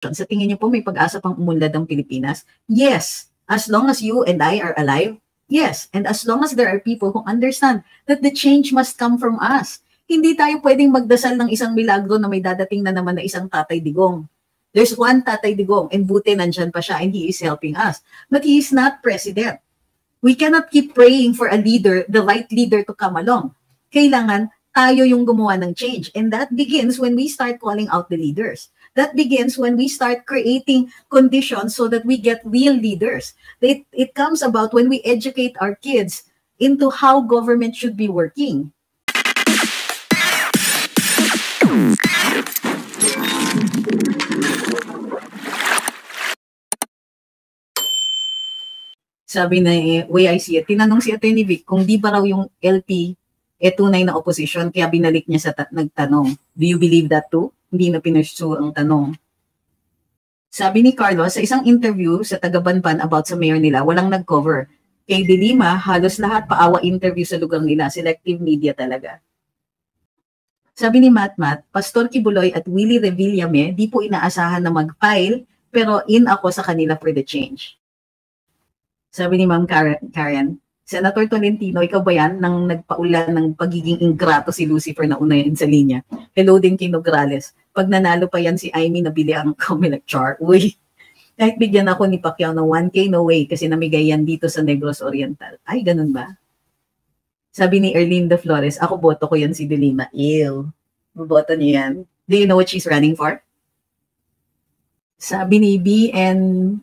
Sa tingin niyo po may pag-asa pang umunlad ang Pilipinas? Yes. As long as you and I are alive, yes. And as long as there are people who understand that the change must come from us. Hindi tayo pwedeng magdasal ng isang milagro na may dadating na naman na isang Tatay Digong. There's one Tatay Digong, and buti nandyan pa siya, and he is helping us. But he is not president. We cannot keep praying for a leader, the right leader to come along. Kailangan tayo yung gumawa ng change. And that begins when we start calling out the leaders. That begins when we start creating conditions so that we get real leaders. It comes about when we educate our kids into how government should be working. Sabi na way I see it, tinanong si Atty. Vic kung di ba raw yung LP tunay na opposition, kaya binalik niya sa nagtanong. Do you believe that too? Hindi na pinursu ang tanong. Sabi ni Carlos, sa isang interview sa Tagabanban about sa mayor nila, walang nag-cover. Kay De Lima, halos lahat paawa interview sa lugar nila, selective media talaga. Sabi ni Matmat, Pastor Kibuloy at Willie Revillame, di po inaasahan na mag-file, pero in ako sa kanila for the change. Sabi ni Ma'am Karen, Senator Tolentino, ikaw ba yan nang nagpaulan ng pagiging ingrato si Lucifer na una yan sa linya? Hello din kay Nograles. Pag nanalo pa yan si Amy, nabili ang Comelec char. Uy, kahit bigyan ako ni Pacquiao ng 1K, no way, kasi namigay yan dito sa Negros Oriental. Ay, ganun ba? Sabi ni Erlinda Flores, ako boto ko yan si De Lima. Ew, boto niya yan. Do you know what she's running for? Sabi ni BNB,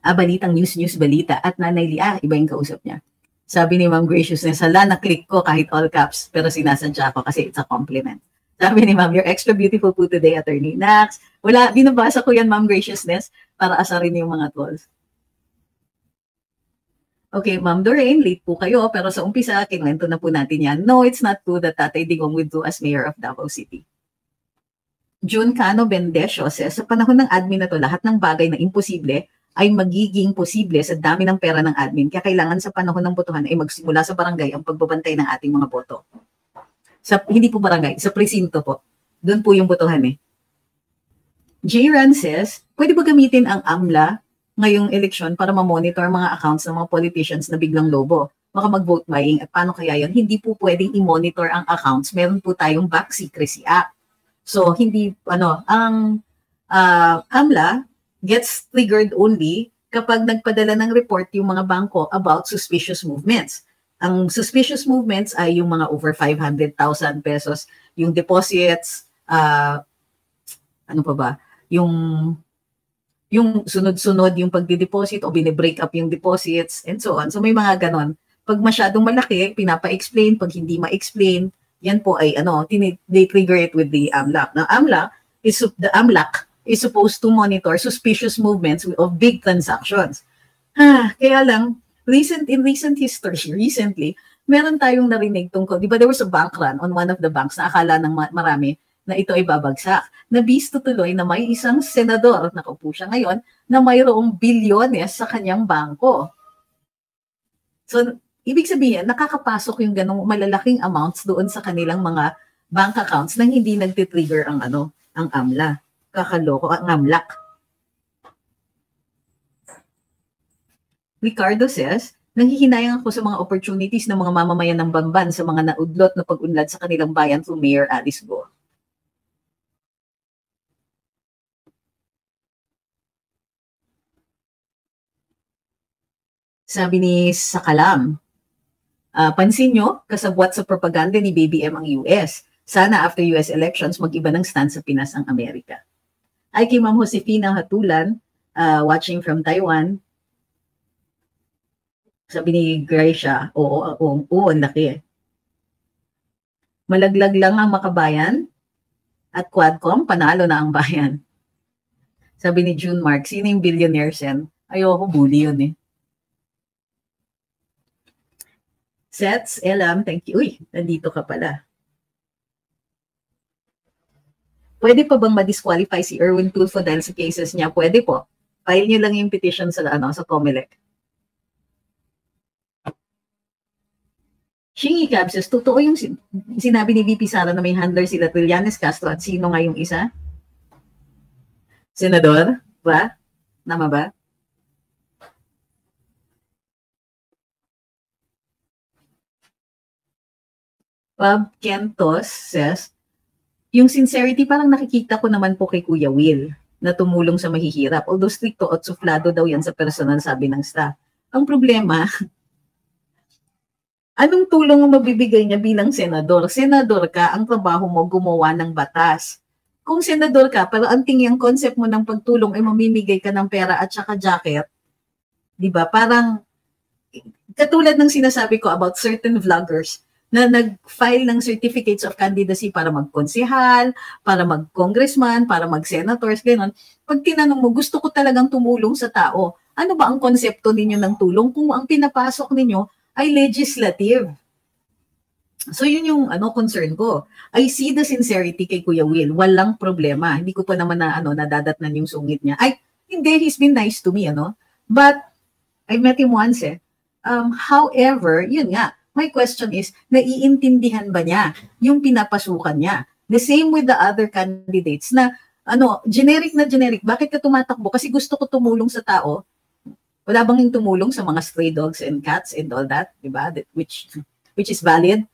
balitang news balita at Nanay Lia, iba yung kausap niya. Sabi ni Ma'am Graciousness, hala, na-click ko kahit all caps, pero sinasadya ko kasi it's a compliment. Sabi ni Ma'am, you're extra beautiful po today, Attorney Nax. Wala, binabasa ko yan, Ma'am Graciousness, para asarin yung mga trolls. Okay, Ma'am Doreen, late po kayo, pero sa umpisa, kinuwento na po natin yan. No, it's not true that Tatay Digong withdrew as mayor of Davao City. June Cano Bendesio says, sa panahon ng admin na to, lahat ng bagay na imposible ay magiging posible sa dami ng pera ng admin. Kaya kailangan sa panahon ng botohan ay magsimula sa barangay ang pagbabantay ng ating mga boto. Hindi po barangay, sa presinto po. Doon po yung botohan eh. J. Ran says, pwede ba gamitin ang AMLA ngayong eleksyon para ma-monitor mga accounts ng mga politicians na biglang lobo? Baka mag-vote buying at paano kaya yun? Hindi po pwedeng i-monitor ang accounts. Meron po tayong Back Secrecy Act. So, hindi, ang AMLA gets triggered only kapag nagpadala ng report yung mga bangko about suspicious movements. Ang suspicious movements ay yung mga over 500,000 pesos, yung deposits, ano pa ba, yung sunod-sunod yung pagdi-deposit o bine-break up yung deposits and so on. So may mga ganon. Pag masyadong malaki, pinapa-explain. Pag hindi ma-explain, yan po ay they trigger it with the AMLAC. Now, the AMLAC is supposed to monitor suspicious movements of big transactions. Kaya lang, in recent history, recently, meron tayong narinig tungkol, di ba there was a bank run on one of the banks na akala ng marami na ito ay babagsak. Nabisto tuloy na may isang senador, nakaupo siya ngayon, na mayroong bilyones sa kanyang bangko. So, ibig sabihin, nakakapasok yung ganong malalaking amounts doon sa kanilang mga bank accounts nang hindi nagtitrigger ang AMLA. Kakaloko ang AMLAC. Ricardo says, nanghihinayang ako sa mga opportunities ng mga mamamayan ng Bamban sa mga naudlot na pag-unlad sa kanilang bayan through Mayor Alice Go. Sabi ni Sakalam, pansin nyo, kasabwat sa propaganda ni BBM ang US. Sana after US elections, mag-iba ng stance sa Pinas ang Amerika. Ay kay Ma'am Josefina Hatulan, watching from Taiwan. Sabi ni Gracia, oo, ang laki. Malaglag lang ang makabayan at Quadcom, panalo na ang bayan. Sabi ni June Mark, sino yung billionaires yan? Ayoko, bully yun eh. Sets, Elam, thank you. Uy, nandito ka pala. Pwede pa bang ma-disqualify si Erwin Tulfo dahil sa cases niya? Pwede po. File niyo lang yung petition sa Comelec. Shingy Cab says, totoo yung sinabi ni VP Sara na may handler sila Trillanes Castro at sino nga yung isa? Senador? Ba? Tama ba? Bob Kentos says, yung sincerity parang nakikita ko naman po kay Kuya Will na tumulong sa mahihirap. Although stricto at suflado daw yan sa personal, sabi ng staff. Ang problema, anong tulong ang mabibigay niya bilang senador? Senador ka, ang trabaho mo gumawa ng batas. Kung senador ka, pero ang tingin concept mo ng pagtulong ay mamimigay ka ng pera at saka jacket, di ba? Parang, katulad ng sinasabi ko about certain vloggers na nag-file ng certificates of candidacy para mag-konsehal, para mag-congressman, para mag-senators, gano'n. Pag tinanong mo, gusto ko talagang tumulong sa tao. Ano ba ang konsepto ninyo ng tulong kung ang pinapasok ninyo ay legislative? So yun yung concern ko. I see the sincerity kay Kuya Will. Walang problema. Hindi ko pa naman na nadadatnan yung sungit niya. Ay, hindi, he's been nice to me, But I met him once however, yun nga, my question is, naiintindihan ba niya yung pinapasukan niya? The same with the other candidates na, generic na generic. Bakit ka tumatakbo? Kasi gusto ko tumulong sa tao. Wala bang yung tumulong sa mga stray dogs and cats and all that, diba? Which is valid.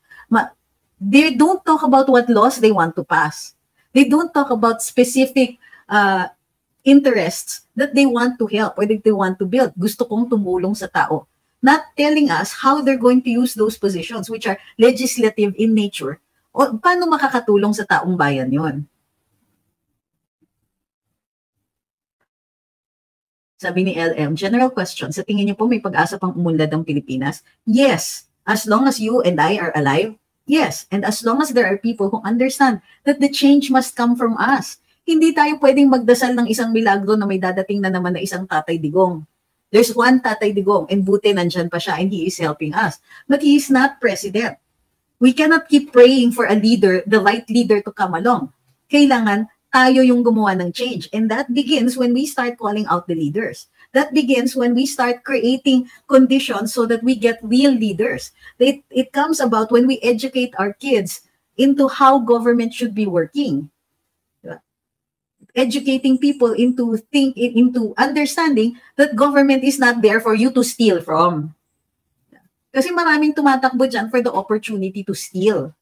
They don't talk about what laws they want to pass. They don't talk about specific interests that they want to help or that they want to build. Gusto kong tumulong sa tao. Not telling us how they're going to use those positions which are legislative in nature. O paano makakatulong sa taong bayan yon? Sabi ni LM, general question, sa tingin niyo po may pag-asa pang umunlad ang Pilipinas? Yes. As long as you and I are alive, yes. And as long as there are people who understand that the change must come from us. Hindi tayo pwedeng magdasal ng isang milagro na may dadating na naman na isang Tatay Digong. There's one Tatay Digong and buti nandyan pa siya and he is helping us. But he is not president. We cannot keep praying for a leader, the right leader to come along. Kailangan tayo yung gumawa ng change. And that begins when we start calling out the leaders. That begins when we start creating conditions so that we get real leaders. It comes about when we educate our kids into how government should be working. Educating people into understanding that government is not there for you to steal from. Kasi maraming tumatakbo dyan for the opportunity to steal.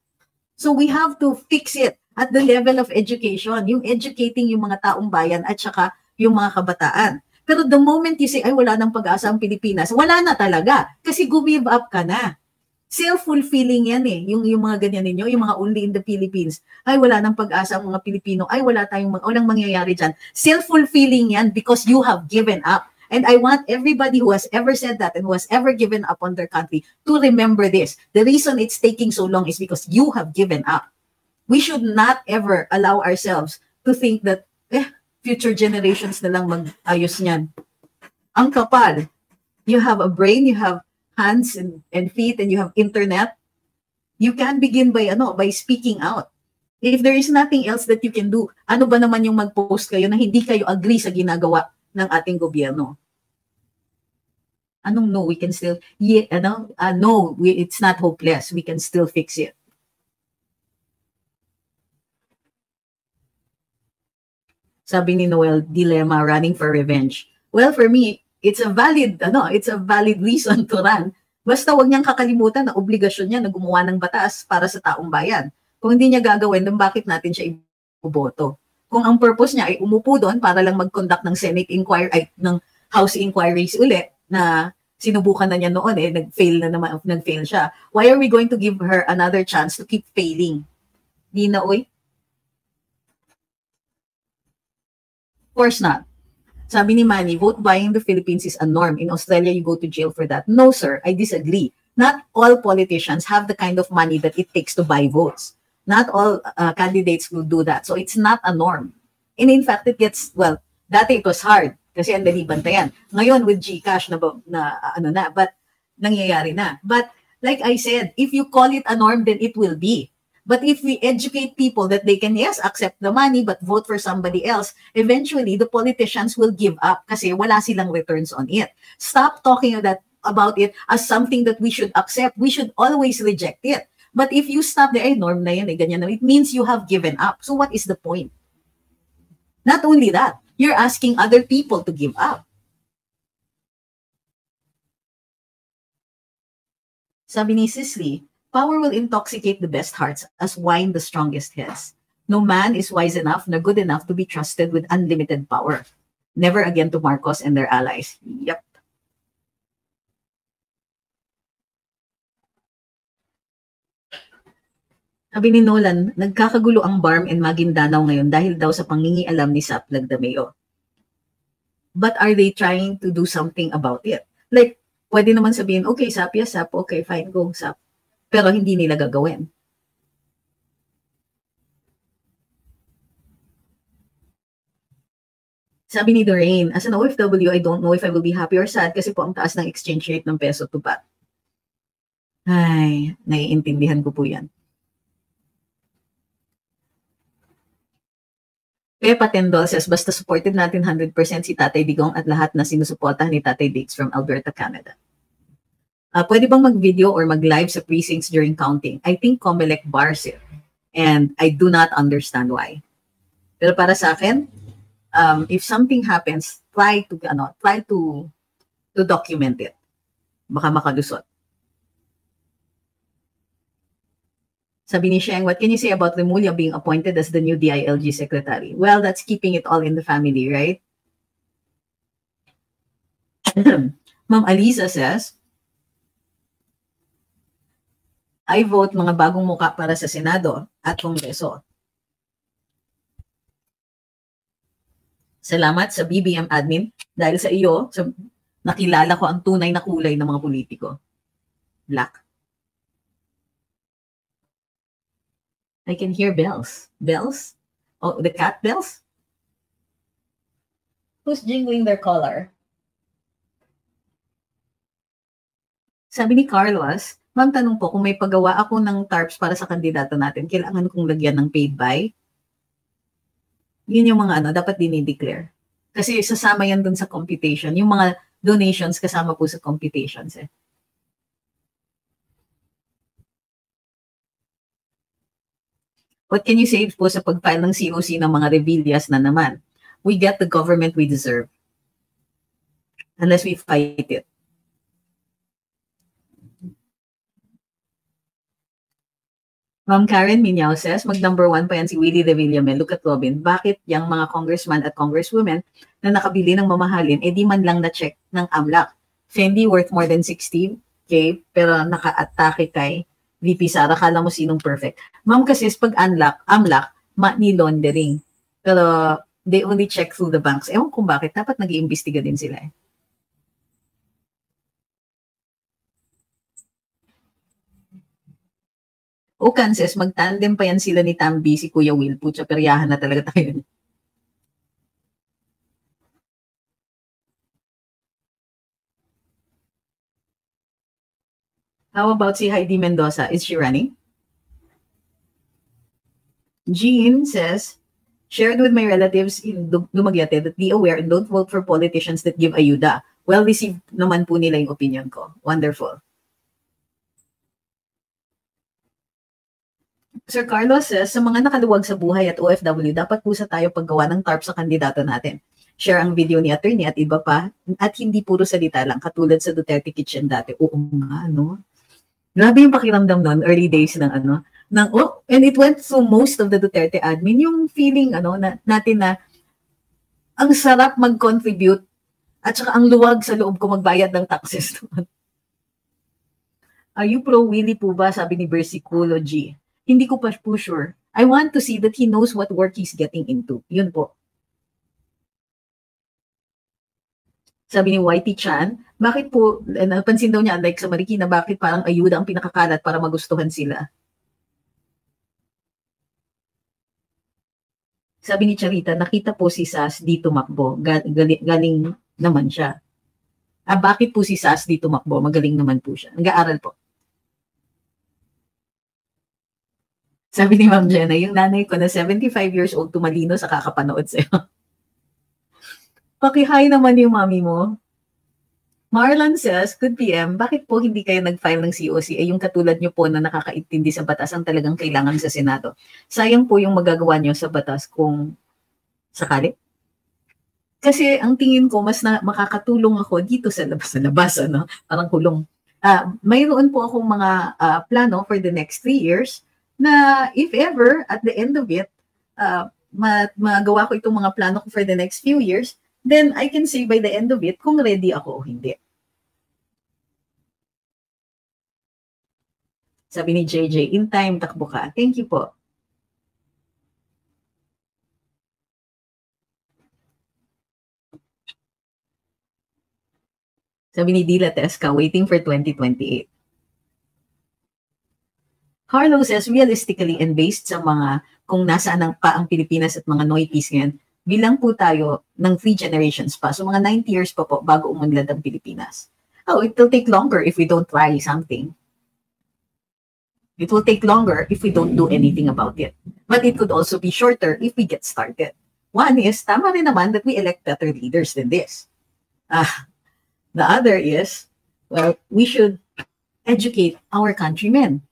So we have to fix it at the level of education, yung educating yung mga taong bayan at saka yung mga kabataan. Pero the moment you say, ay wala nang pag-asa ang Pilipinas, wala na talaga. Kasi give up ka na. Self-fulfilling yan yung mga ganyan ninyo, yung mga only in the Philippines. Ay wala nang pag-asa ang mga Pilipino, ay walang mangyayari dyan. Self-fulfilling yan because you have given up. And I want everybody who has ever said that and who has ever given up on their country to remember this. The reason it's taking so long is because you have given up. We should not ever allow ourselves to think that, future generations na lang mag-ayos niyan. Ang kapal. You have a brain, you have hands and feet, and you have internet. You can begin by speaking out. If there is nothing else that you can do, ano ba naman yung mag-post kayo na hindi kayo agree sa ginagawa ng ating gobyerno? Anong no? We can still, no, it's not hopeless. We can still fix it. Sabi ni Noel, dilemma, running for revenge. Well, for me, it's a valid reason to run. Basta wag niyang kakalimutan na obligasyon niya na gumawa ng batas para sa taong bayan. Kung hindi niya gagawin, then bakit natin siya iboboto? Kung ang purpose niya ay umupo doon para lang mag-conduct ng Senate inquiry, ng House inquiries uli, na sinubukan na niya noon, nag-fail siya. Why are we going to give her another chance to keep failing? Di na, oy. Of course not. Sabi ni Manny, vote buying in the Philippines is a norm. In Australia, you go to jail for that. No, sir, I disagree. Not all politicians have the kind of money that it takes to buy votes. Not all candidates will do that. So it's not a norm. And in fact, dati it was hard kasi ang dali bantayan. Ngayon with GCash but nangyayari na. But like I said, if you call it a norm, then it will be. But if we educate people that they can, yes, accept the money, but vote for somebody else, eventually the politicians will give up kasi wala silang returns on it. Stop talking about it as something that we should accept. We should always reject it. But if you stop there, norm na yan, ganyan na, it means you have given up. So what is the point? Not only that, You're asking other people to give up. Sabi ni Sisley, power will intoxicate the best hearts as wine the strongest heads. No man is wise enough nor good enough to be trusted with unlimited power. Never again to Marcos and their allies. Yep. Sabi ni Nolan, nagkakagulo ang Barm and Maguindanao ngayon dahil daw sa pangingialam ni Sap Lagdameo. But are they trying to do something about it? Like, pwede naman sabihin, okay, Sap, yes, Sap, okay, fine, go, Sap. Pero hindi nila gagawin. Sabi ni Doreen, as an OFW, I don't know if I will be happy or sad kasi po ang taas ng exchange rate ng peso to baht. Ay, naiintindihan ko po yan. Pepa Tendol says, basta supported natin 100% si Tatay Digong at lahat na sinusuportahan ni Tatay Diggs from Alberta, Canada. Pwede bang mag-video or mag-live sa precincts during counting? I think Comelec bars it. And I do not understand why. Pero para sa akin, if something happens, try to document it. Baka makalusot. Sabi ni Sheng, what can you say about Remulla being appointed as the new DILG secretary? Well, that's keeping it all in the family, right? Ma'am Aliza says, I vote mga bagong muka para sa Senado at Kongreso. Salamat sa BBM admin dahil sa iyo, nakilala ko ang tunay na kulay ng mga politiko. Black. I can hear bells. Bells? Oh, the cat bells? Who's jingling their collar? Sabi ni Carlos, ma'am, tanong po, kung may paggawa ako ng tarps para sa kandidato natin, kailangan kong lagyan ng paid buy? Yun yung mga dapat dinideclare. Kasi sasama yan dun sa computation. Yung mga donations kasama po sa computations eh. What can you say po sa pag-file ng COC ng mga Revillas na naman? We get the government we deserve. Unless we fight it. Ma'am Karen Minyao says, mag-number 1 pa yan si Willie Revilla. Look at Robin. Bakit yung mga congressman at congresswomen na nakabili ng mamahalin, di man lang na-check ng AMLAC? Fendi worth more than 60K, pero naka-atake kay VP Sara, kala mo sinong perfect. Ma'am, kasi pag AMLAC, money laundering. Pero they only check through the banks. Ewan kung bakit, dapat nag-iimbestiga din sila eh. O Kansas, mag-tandem pa yan sila ni Tambi, si Kuya Will. Putya, peryahan na talaga tayo. How about si Heidi Mendoza? Is she running? Jean says, shared with my relatives in Dumaguete that be aware and don't vote for politicians that give ayuda. Well received naman po nila yung opinion ko. Wonderful. Sir Carlos says, sa mga nakaluwag sa buhay at OFW, dapat pusa tayo paggawa ng tarp sa kandidato natin. Share ang video ni attorney at iba pa, at hindi puro salita lang, katulad sa Duterte Kitchen dati. Oo nga, no? Grabe yung pakiramdam noon, early days ng and it went through most of the Duterte admin, yung feeling natin na ang sarap mag-contribute at saka ang luwag sa loob ko magbayad ng taxes noon. Are you pro-Willie po ba? Sabi ni Versiculo G. Hindi ko pa po sure. I want to see that he knows what work he's getting into. Yun po. Sabi ni YT Chan, bakit po, napansin daw niya, like sa Marikina, bakit parang ayuda ang pinakakalat para magustuhan sila? Sabi ni Charita, nakita po si Sas dito makbo. Galing naman siya. Bakit po si Sas dito makbo? Magaling naman po siya. Nag-aaral po. Sabi ni Ma'am Jenna, yung nanay ko na 75 years old tumalino sa kakapanood sa'yo. Paki-hi naman yung mami mo. Marlon says, good PM, bakit po hindi kayo nag-file ng COC? Yung katulad nyo po na nakakaintindi sa batas ang talagang kailangan sa Senado. Sayang po yung magagawa nyo sa batas kung sakali. Kasi ang tingin ko, mas makakatulong ako dito sa labas, ano? Parang kulong. Mayroon po akong mga plano for the next 3 years na if ever, at the end of it, magawa ko itong mga plano ko for the next few years, then I can say by the end of it kung ready ako o hindi. Sabi ni JJ, in time, takbo ka. Thank you po. Sabi ni Dila Tesca, waiting for 2028. Carlo says, realistically and based sa mga kung nasaan ang Pilipinas at mga Noitis ngayon, bilang po tayo ng 3 generations pa. So mga 90 years pa po bago umunlad ang Pilipinas. Oh, it will take longer if we don't try something. It will take longer if we don't do anything about it. But it could also be shorter if we get started. One is, tama rin naman that we elect better leaders than this. The other is, well, we should educate our countrymen.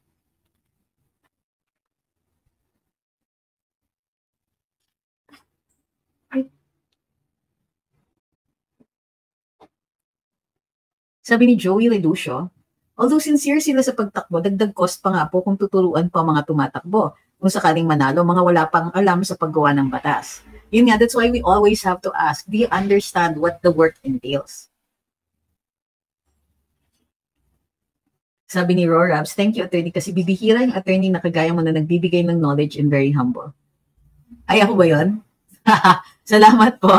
Sabi ni Joey Reducio, although sincere sila sa pagtakbo, dagdag cost pa nga po kung tuturuan pa mga tumatakbo. Kung sakaling manalo, mga wala pang alam sa paggawa ng batas. Yun nga, that's why we always have to ask, do you understand what the work entails? Sabi ni Rorabs, thank you, attorney, kasi bibihira yung attorney na kagaya mo na nagbibigay ng knowledge and very humble. Ay, ako ba yun? Salamat po.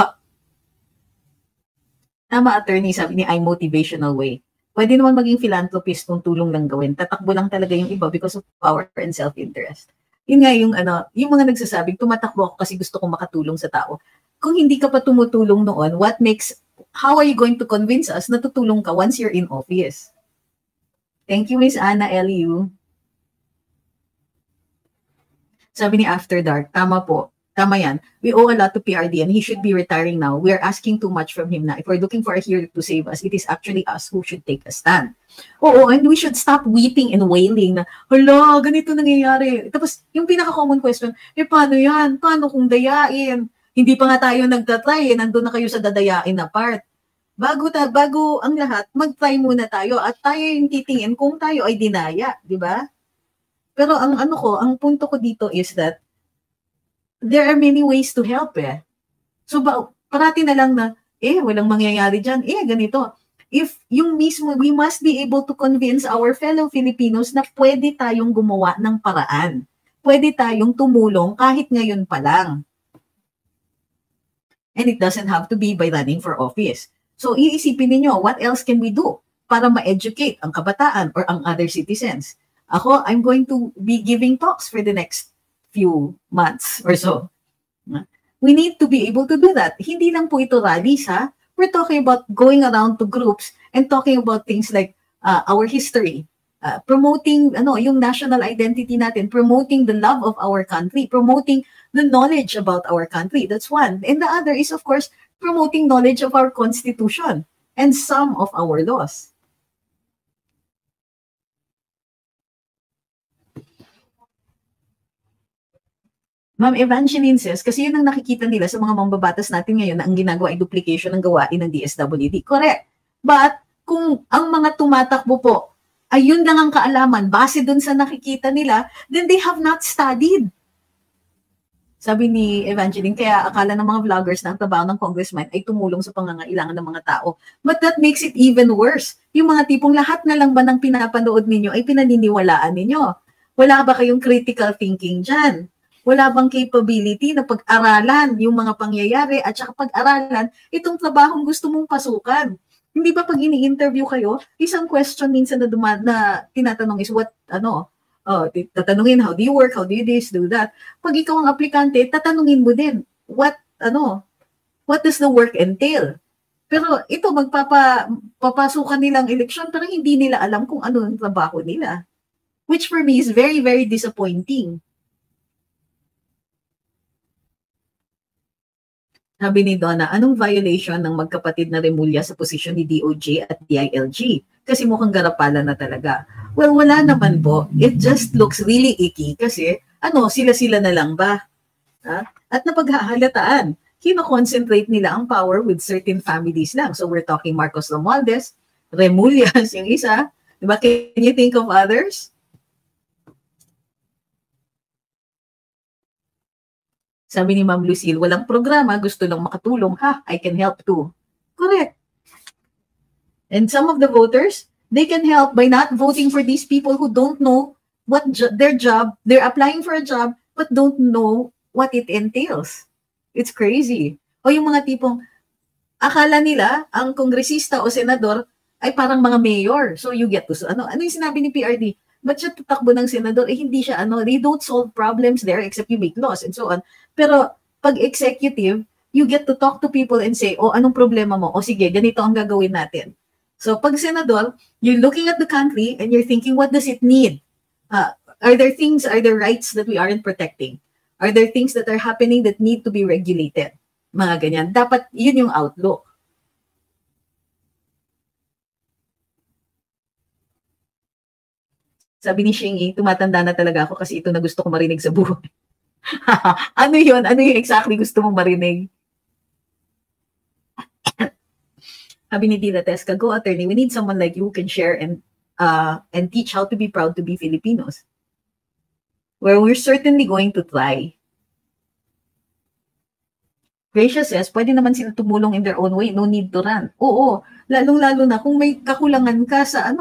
Tama, attorney, sabi ni motivational way. Pwede naman maging philanthropist kung tulong lang gawin. Tatakbo lang talaga yung iba because of power and self-interest. Yun nga yung mga nagsasabing, tumatakbo ako kasi gusto kong makatulong sa tao. Kung hindi ka pa tumutulong noon, how are you going to convince us na tutulong ka once you're in office? Thank you, Miss Anna L.U. Sabi ni After Dark, tama po. Tama yan. We owe a lot to PRD and he should be retiring now. We are asking too much from him na. If we're looking for a hero to save us, it is actually us who should take a stand. Oo, and we should stop weeping and wailing na, hala, ganito nangyayari. Tapos, yung pinaka-common question, paano yan? Paano kung dayain? Hindi pa nga tayo nagtatry, nandun na kayo sa dadayain na part. Bago ang lahat, mag-try muna tayo at tayo yung titingin kung tayo ay dinaya, di ba? Pero ang punto ko dito is that there are many ways to help eh. So parati na lang na, walang mangyayari dyan, ganito. If yung mismo, we must be able to convince our fellow Filipinos na pwede tayong gumawa ng paraan. Pwede tayong tumulong kahit ngayon pa lang. And it doesn't have to be by running for office. So iisipin niyo, what else can we do para ma-educate ang kabataan or ang other citizens? Ako, I'm going to be giving talks for the next few months or so. We need to be able to do that. Hindi lang po ito rallies, ha? We're talking about going around to groups and talking about things like our history, promoting yung national identity natin, promoting the love of our country, promoting the knowledge about our country. That's one. And the other is, of course, promoting knowledge of our Constitution and some of our laws. Ma'am Evangeline says, kasi yun ang nakikita nila sa mga mambabatas natin ngayon na ang ginagawa ay duplication ng gawain ng DSWD. Correct. But kung ang mga tumatakbo po ay yun lang ang kaalaman base dun sa nakikita nila, then they have not studied. Sabi ni Evangeline, kaya akala ng mga vloggers na ang trabaho ng congressman ay tumulong sa pangangailangan ng mga tao. But that makes it even worse. Yung mga tipong lahat na lang ba ng pinapanood ninyo ay pinaniniwalaan ninyo? Wala ba kayong critical thinking dyan? Wala bang capability na pag-aralan yung mga pangyayari at saka pag-aralan itong trabahong gusto mong pasukan? Hindi ba pag ini-interview kayo, isang question minsan na tinatanong is tatanungin, how do you work, how do you this, do that. Pag ikaw ang aplikante, tatanungin mo din, what does the work entail? Pero ito, papasukan nilang eleksyon, pero hindi nila alam kung ano ang trabaho nila. Which for me is very, very disappointing. Sabi ni Donna, anong violation ng magkapatid na Remulla sa posisyon ni DOJ at DILG? Kasi mukhang garapalan na talaga. Well, wala naman po. It just looks really icky kasi sila-sila na lang ba? At napaghahalataan. kino-concentrate nila ang power with certain families lang. So we're talking Marcos Romualdez, Remullaz yung isa. Diba? Can you think of others? Sabi ni Ma'am Lucille, walang programa, gusto lang makatulong. Ha, I can help too. Correct. And some of the voters, they can help by not voting for these people who don't know what their job, they're applying for a job, but don't know what it entails. It's crazy. O yung mga tipong, akala nila, ang kongresista o senador ay parang mga mayor. So you get to, ano yung sinabi ni PRD? Ba't siya tutakbo ng senador? Eh hindi siya, they don't solve problems there except you make laws and so on. Pero pag executive, you get to talk to people and say, anong problema mo? Sige, ganito ang gagawin natin. So pag senador, you're looking at the country and you're thinking, what does it need? Are there rights that we aren't protecting? Are there things that are happening that need to be regulated? Mga ganyan. Dapat yun yung outlook. Sabi ni Shingy, tumatanda na talaga ako kasi ito na gusto ko marinig sa buhay. Ano yun? Ano yung exactly gusto mong marinig? Sabi ni Dila Tesca, go attorney, we need someone like you who can share and teach how to be proud to be Filipinos. Well, we're certainly going to try. Gracia says, pwede naman sila tumulong in their own way, no need to run. Oo, lalong-lalo na kung may kakulangan ka sa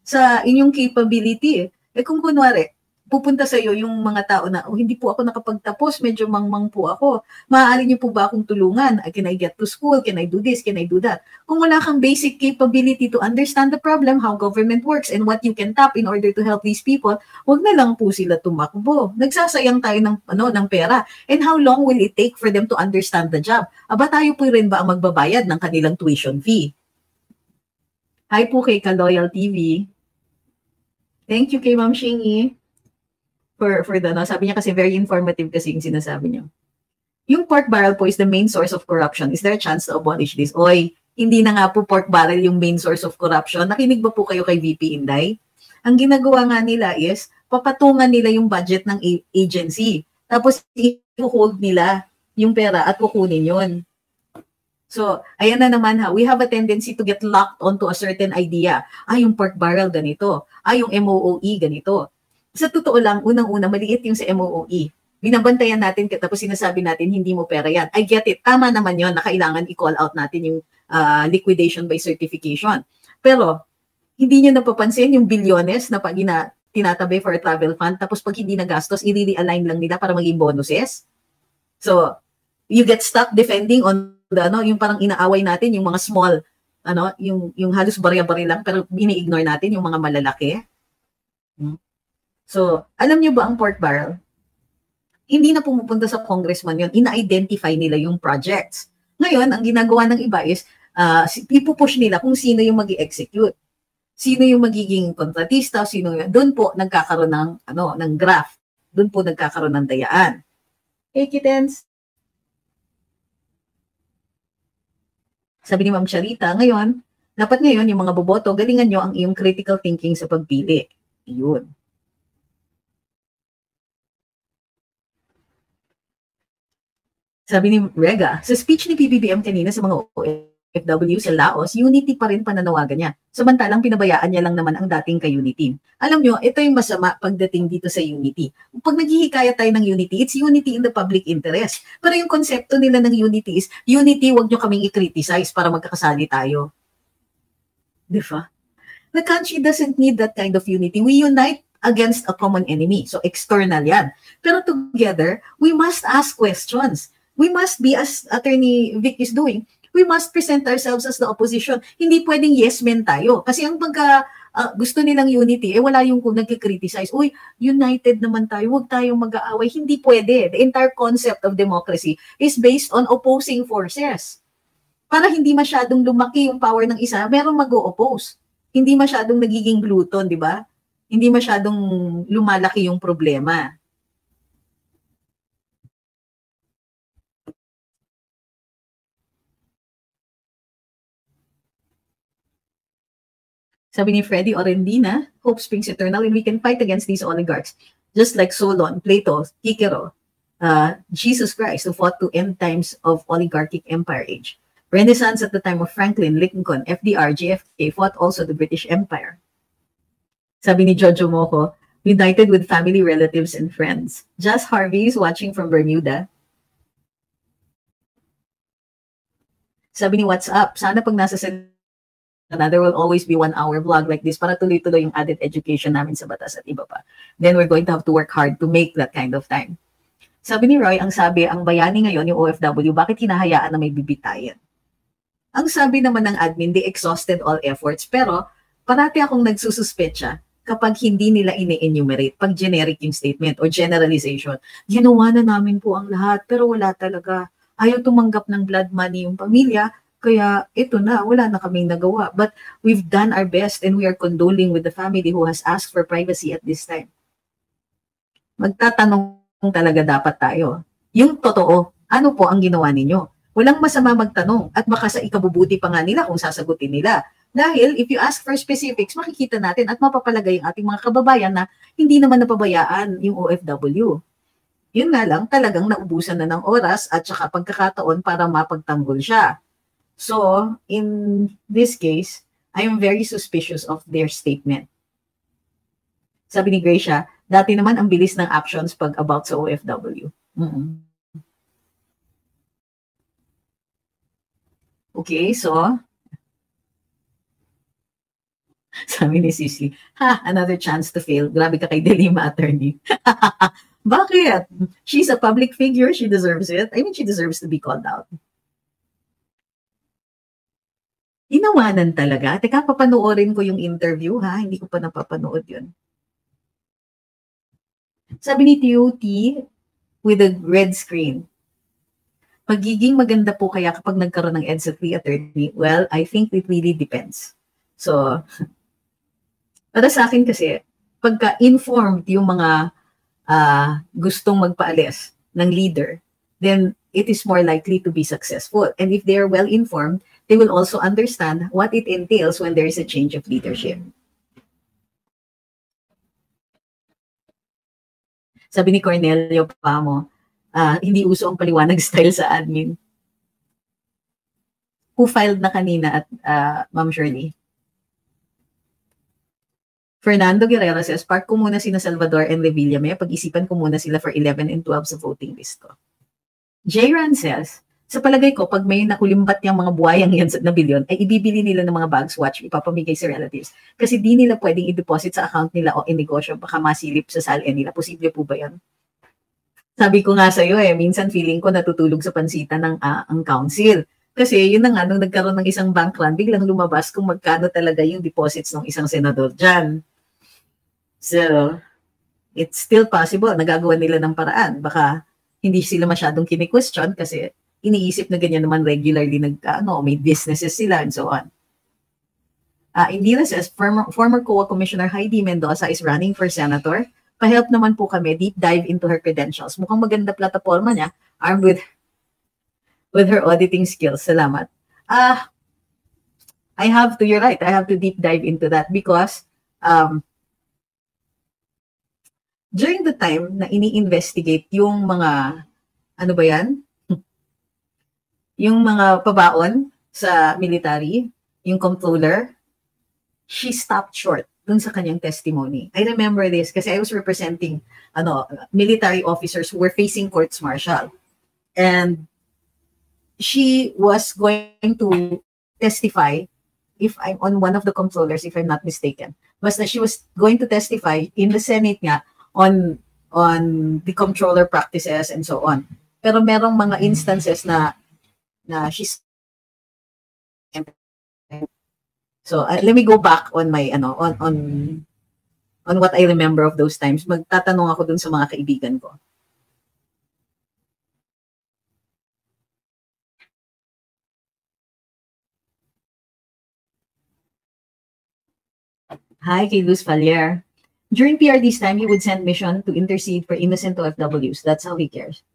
sa inyong capability. Kung kunwari, pupunta sa iyo yung mga tao na, hindi po ako nakapagtapos, medyo mangmang po ako. Maaari niyo po ba akong tulungan? Can I get to school? Can I do this? Can I do that? Kung wala kang basic capability to understand the problem, how government works, and what you can tap in order to help these people, wag na lang po sila tumakbo. Nagsasayang tayo ng pera. And how long will it take for them to understand the job? Aba, tayo po rin ba ang magbabayad ng kanilang tuition fee? Hi po kay Kaloyal TV. Thank you kay Ma'am Shingy. For the, sabi niya kasi very informative kasi yung sinasabi niyo. Yung pork barrel po is the main source of corruption. Is there a chance to abolish this? Hindi na nga po pork barrel yung main source of corruption. Nakinig ba po kayo kay VP Inday? Ang ginagawa nga nila is, papatungan nila yung budget ng agency. Tapos, i-hold nila yung pera at kukunin yun. So, ayan na naman we have a tendency to get locked onto a certain idea. Yung pork barrel ganito. Yung MOOE ganito. Sa totoo lang, unang-una, maliit yung sa MOOE. Binabantayan natin, tapos sinasabi natin, hindi mo pera yan. I get it. Tama naman yon na kailangan i-call out natin yung liquidation by certification. Pero, hindi nyo napapansin yung bilyones na pag tinatabi for a travel fund, tapos pag hindi nagastos, i-realign lang nila para maging bonuses. So, you get stuck defending on yung parang inaaway natin, yung mga small, yung halos barya-barya lang, pero ini-ignore natin yung mga malalaki. So, alam nyo ba ang pork barrel? Hindi na pumupunta sa congressman yun. Ina-identify nila yung projects. Ngayon, ang ginagawa ng iba is, ipupush nila kung sino yung mag-i-execute. Sino yung magiging kontratista, sino yung, doon po nagkakaroon ng graph. Doon po nagkakaroon ng dayaan. Hey, kittens. Sabi ni Ma'am Charita, dapat ngayon yung mga boboto, galingan nyo ang iyong critical thinking sa pagpili. Yun. Sabi ni Rega, sa speech ni PBBM kanina sa mga OFW sa Laos, unity pa rin pananawagan niya. Samantalang pinabayaan niya lang naman ang dating ka-unity. Alam nyo, ito yung masama pagdating dito sa unity. Pag naghihikaya tayo ng unity, it's unity in the public interest. Pero yung konsepto nila ng unity is, unity, wag nyo kaming i-criticize para magkakasali tayo. Diba? The country doesn't need that kind of unity. We unite against a common enemy. So external yan. Pero together, we must ask questions. We must be, as Attorney Vic is doing, we must present ourselves as the opposition. Hindi pwedeng yes men tayo. Kasi ang pagka gusto nilang unity, wala yung kung nagkikriticize, united naman tayo, huwag tayong mag-aaway. Hindi pwede. The entire concept of democracy is based on opposing forces. Para hindi masyadong lumaki yung power ng isa, merong mag-o-oppose. Hindi masyadong nagiging glutton, di ba? Hindi masyadong lumalaki yung problema. Sabi ni Freddy Orendina, hope springs eternal and we can fight against these oligarchs. Just like Solon, Plato, Cicero. Jesus Christ, who fought to end times of oligarchic empire age. Renaissance at the time of Franklin, Lincoln, FDR, JFK fought also the British Empire. Sabi ni Jojo Moco, united with family, relatives, and friends. Just Harvey is watching from Bermuda. Sabi ni What's Up, sana pag nasa there will always be 1 hour vlog like this para tuloy-tuloy yung added education namin sa batas at iba pa. Then we're going to have to work hard to make that kind of time. Sabi ni Roy, ang bayani ngayon, yung OFW, bakit hinahayaan na may bibitayan? Ang sabi naman ng admin, they exhausted all efforts. Pero parati akong nagsususpetsa kapag hindi nila ini-enumerate, pag generic yung statement or generalization. Ginawa na namin po ang lahat, pero wala talaga. Ayaw tumanggap ng blood money yung pamilya, kaya ito na, wala na kaming nagawa. But we've done our best and we are condoling with the family who has asked for privacy at this time. Magtatanong talaga dapat tayo. Yung totoo, ano po ang ginawa ninyo? Walang masama magtanong at baka sa ikabubuti pa nga nila kung sasagutin nila. Dahil if you ask for specifics, makikita natin at mapapalagay ang ating mga kababayan na hindi naman napabayaan yung OFW. Yun nga lang, talagang naubusan na ng oras at saka pagkakataon para mapagtanggol siya. So, in this case, I am very suspicious of their statement. Sabi ni Gracia, dati naman ang bilis ng actions pag about sa OFW. Okay, so, sabi ni Sisi, another chance to fail. Grabe ka kay Delima attorney. Bakit? She's a public figure. She deserves it. I mean, she deserves to be called out. Inawanan talaga. Teka, papanoorin ko yung interview, ha? Hindi ko pa napapanood yun. Sabi ni TOT with a red screen, magiging maganda po kaya kapag nagkaroon ng EDSA 3 attorney? Well, I think it really depends. So, para sa akin kasi, pagka informed yung mga gustong magpaalis ng leader, then it is more likely to be successful. And if they are well informed, they will also understand what it entails when there is a change of leadership. Sabi ni Cornelio Pamo, hindi uso ang paliwanag style sa admin. Who filed na kanina at Ma'am Shirley? Fernando Guerrero says, park ko muna sina Salvador and Revilla. May pag-isipan ko muna sila for 11 and 12 sa voting list ko. J-Ran says, sa palagay ko, pag may nakulimbat yung mga buhayang yan na bilyon, ay ibibili nila ng mga bags watch, ipapamigay sa relatives. Kasi di nila pwedeng i-deposit sa account nila o in-negosyo, baka masilip sa salya nila. Posible po ba yan? Sabi ko nga sa'yo minsan feeling ko natutulog sa pansitan ng ang council. Kasi yun na nga, nung nagkaroon ng isang bank run, biglang lumabas kung magkano talaga yung deposits ng isang senador dyan. So, it's still possible, nagagawa nila ng paraan. Baka hindi sila masyadong kini-question kasi iniisip na ganyan naman regularly may businesses sila and so on. Indira says, former COA Commissioner Heidi Mendoza is running for senator. Pa-help naman po kami, deep dive into her credentials. Mukhang maganda plataforma niya, armed with her auditing skills. Salamat. You're right, I have to deep dive into that because during the time na ini-investigate yung mga, yung mga pabaon sa military, yung comptroller, she stopped short dun sa kanyang testimony. I remember this kasi I was representing military officers who were facing courts martial. And she was going to testify, if I'm on one of the controllers, if I'm not mistaken, basta she was going to testify in the Senate nga on the controller practices and so on. Pero merong mga instances na she's so let me go back on my on what I remember of those times. Magtatanong ako dun sa mga kaibigan ko. Hi, kay Luz Falier. During PRD's time, he would send mission to intercede for innocent OFWs. That's how he cares.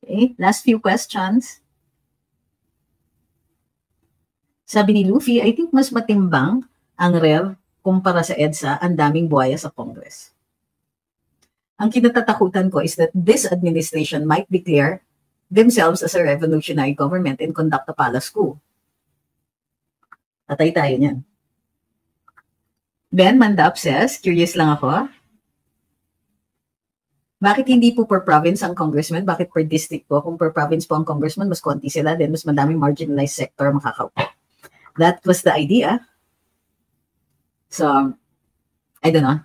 Okay, last few questions. Sabi ni Luffy, I think mas matimbang ang rev kumpara sa EDSA, ang daming buhaya sa Congress. Ang kinatatakutan ko is that this administration might declare themselves as a revolutionary government and conduct a palace coup. Patay tayo niyan. Ben Mandap says, curious lang ako, bakit hindi po per province ang congressman? Bakit per district po? Kung per province po ang congressman, mas konti sila, then mas madaming marginalized sector makakaupo. That was the idea. So, I don't know.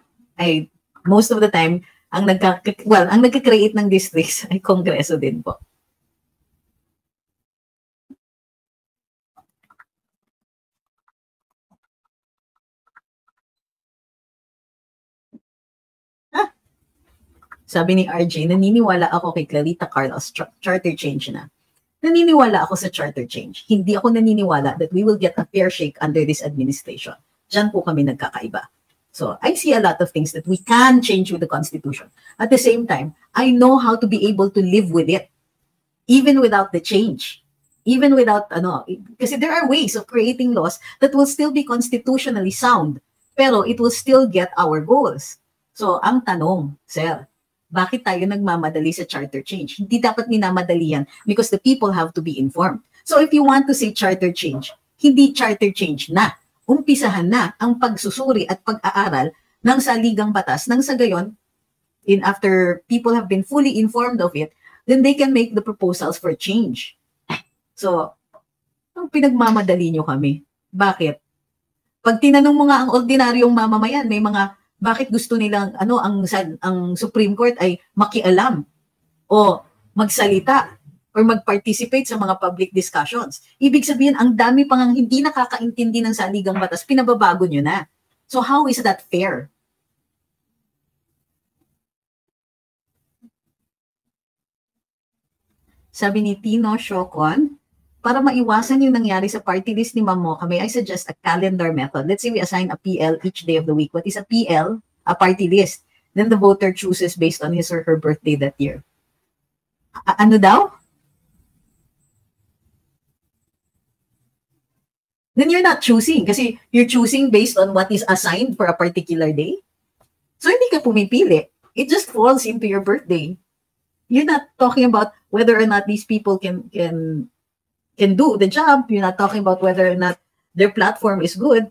Most of the time, ang nagka-create ng districts ay kongreso din po. Sabi ni RJ, naniniwala ako kay Clarita Carlos, charter change na. Naniniwala ako sa charter change. Hindi ako naniniwala that we will get a fair shake under this administration. Diyan po kami nagkakaiba. So, I see a lot of things that we can change with the Constitution. At the same time, I know how to be able to live with it, even without the change. Even without, kasi there are ways of creating laws that will still be constitutionally sound, pero it will still get our goals. So, ang tanong, sir, bakit tayo nagmamadali sa charter change? Hindi dapat minamadali yan because the people have to be informed. So, if you want to say charter change, hindi charter change na. Umpisahan na ang pagsusuri at pag-aaral ng saligang batas nang sa gayon, after people have been fully informed of it, then they can make the proposals for change. So, pinagmamadali nyo kami. Bakit? Pag tinanong mo nga ang ordinaryong mamamayan, may mga, bakit gusto nilang, ang Supreme Court ay makialam o magsalita or mag-participate sa mga public discussions. Ibig sabihin, ang dami pang hindi nakakaintindi ng saligang batas, pinababago nyo na. So how is that fair? Sabi ni Tino Shokon, para maiwasan yung nangyari sa party list ni Mamo, kami, I suggest a calendar method. Let's say we assign a PL each day of the week. What is a PL? A party list. Then the voter chooses based on his or her birthday that year. Ano daw? Then you're not choosing kasi you're choosing based on what is assigned for a particular day. So hindi ka pumipili. It just falls into your birthday. You're not talking about whether or not these people can do the job. You're not talking about whether or not their platform is good.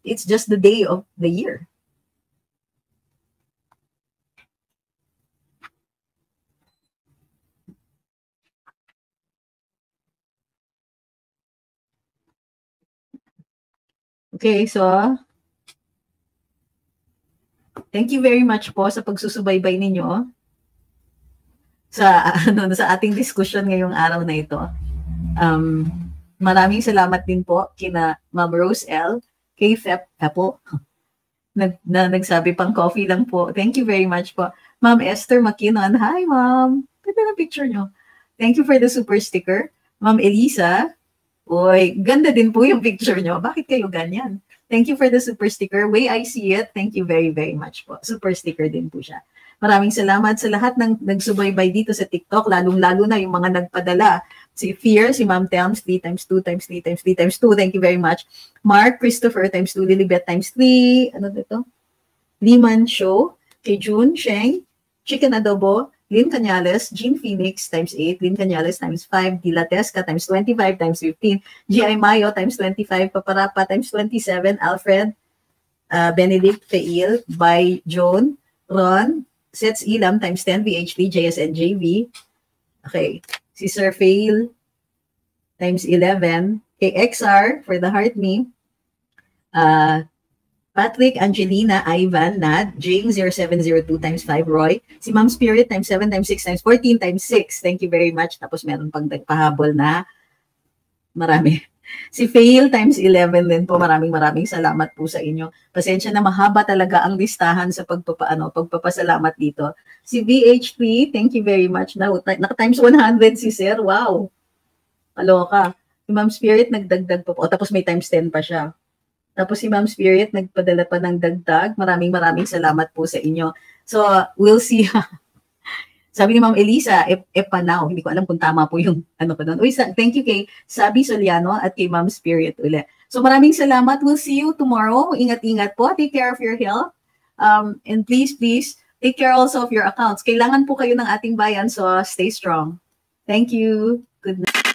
It's just the day of the year. Okay, so thank you very much po sa pagsusubaybay ninyo sa ating discussion ngayong araw na ito. Maraming salamat din po kina Ma'am Rose L, kay Apple, na nagsabi pang coffee lang po. Thank you very much po. Ma'am Esther Makinon, hi ma'am. Ganda ng picture nyo. Thank you for the super sticker. Ma'am Elisa, uy, ganda din po yung picture nyo. Bakit kayo ganyan? Thank you for the super sticker. Way I see it, thank you very, very much po. Super sticker din po siya. Maraming salamat sa lahat ng nagsubaybay dito sa TikTok, lalong-lalo na yung mga nagpadala. Si Fear, si Ma'am Telms, 3 times 2 times 3 times 3 times 2. Thank you very much. Mark, Christopher, times 2, Lilibet, times 3. Ano dito? Liman Show, kay June, Sheng, Chicken Adobo, Lynn Cañales, Jean Phoenix, times 8, Lynn Cañales, times 5, Dilatesca, times 25, times 15, G.I. Mayo, times 25, Paparapa, times 27, Alfred, Benedict Feil, by Joan, Ron, Sets Ilam, times 10, VH3, JSN, JV, okay, si Sir Feil, times 11, kay XR, for the heart me, Patrick, Angelina, Ivan, Nad, Jane 0702 times 5, Roy, si Ma'am Spirit times 7 times 6 times 14 times 6. Thank you very much. Tapos meron pang nagpahabol na marami. Si Fail times 11 din po. Maraming salamat po sa inyo. Pasensya na mahaba talaga ang listahan sa pagpapasalamat dito. Si VH3, thank you very much. Naka times 100 si Sir. Wow. Kaloka. Si Ma'am Spirit nagdagdag po. Tapos may times 10 pa siya. Tapos si Ma'am Spirit, nagpadala pa ng dagdag. Maraming salamat po sa inyo. So, we'll see. Sabi ni Ma'am Elisa, Epanaw. Hindi ko alam kung tama po yung ko doon. Uy, thank you kay Sabi Soliano at kay Ma'am Spirit uli. So maraming salamat. We'll see you tomorrow. Ingat-ingat po. Take care of your health. And please, take care also of your accounts. Kailangan po kayo ng ating bayan, so stay strong. Thank you. Good night.